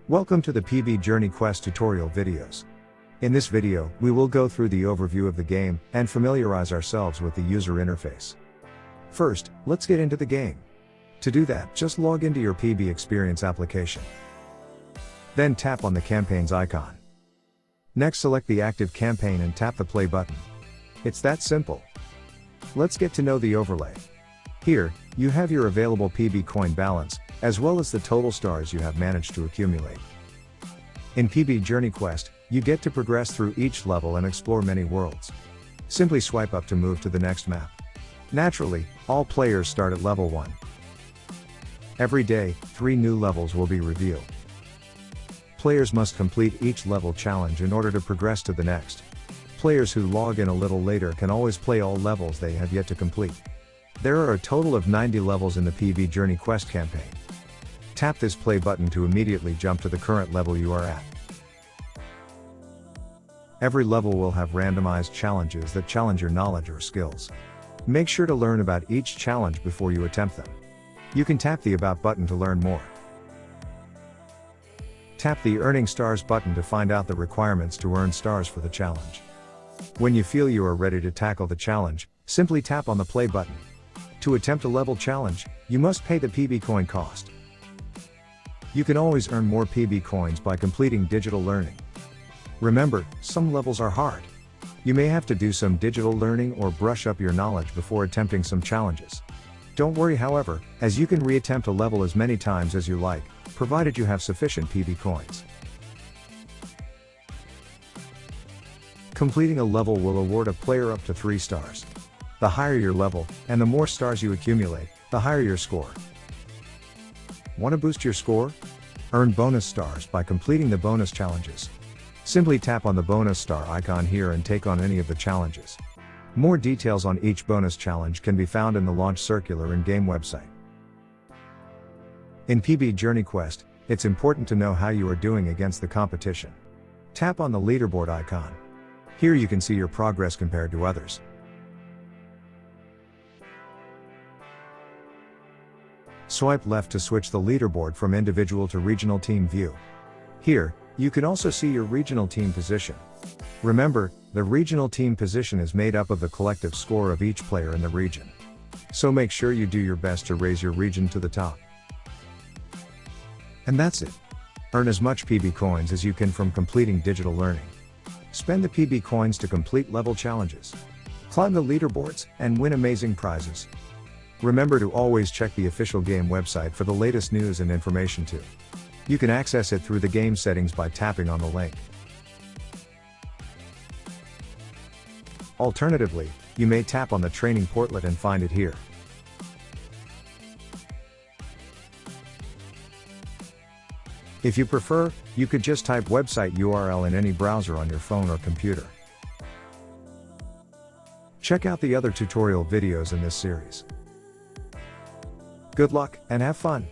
Welcome to the PB Journey Quest tutorial videos. In this video, we will go through the overview of the game and familiarize ourselves with the user interface. First, let's get into the game. To do that, just log into your PB Experience application. Then tap on the campaign's icon. Next, select the active campaign and tap the play button. It's that simple. Let's get to know the overlay. Here, you have your available PB coin balance, as well as the total stars you have managed to accumulate. In PB Journey Quest, you get to progress through each level and explore many worlds. Simply swipe up to move to the next map. Naturally, all players start at level 1. Every day, 3 new levels will be revealed. Players must complete each level challenge in order to progress to the next. Players who log in a little later can always play all levels they have yet to complete. There are a total of 90 levels in the PB Journey Quest campaign. Tap this play button to immediately jump to the current level you are at. Every level will have randomized challenges that challenge your knowledge or skills. Make sure to learn about each challenge before you attempt them. You can tap the About button to learn more. Tap the Earning Stars button to find out the requirements to earn stars for the challenge. When you feel you are ready to tackle the challenge, simply tap on the play button. To attempt a level challenge, you must pay the PB coin cost. You can always earn more PB coins by completing digital learning. Remember, some levels are hard. You may have to do some digital learning or brush up your knowledge before attempting some challenges. Don't worry, however, as you can reattempt a level as many times as you like, provided you have sufficient PB coins. Completing a level will award a player up to 3 stars. The higher your level, and the more stars you accumulate, the higher your score. Want to boost your score? Earn bonus stars by completing the bonus challenges. Simply tap on the bonus star icon here and take on any of the challenges. More details on each bonus challenge can be found in the launch circular and game website. In PB Journey Quest, it's important to know how you are doing against the competition. Tap on the leaderboard icon. Here you can see your progress compared to others. Swipe left to switch the leaderboard from individual to regional team view. Here, you can also see your regional team position. Remember, the regional team position is made up of the collective score of each player in the region. So make sure you do your best to raise your region to the top. And that's it. Earn as much PB coins as you can from completing digital learning. Spend the PB coins to complete level challenges. Climb the leaderboards and win amazing prizes. Remember to always check the official game website for the latest news and information too. You can access it through the game settings by tapping on the link. Alternatively, you may tap on the training portlet and find it here. If you prefer, you could just type website URL in any browser on your phone or computer. Check out the other tutorial videos in this series. Good luck, and have fun!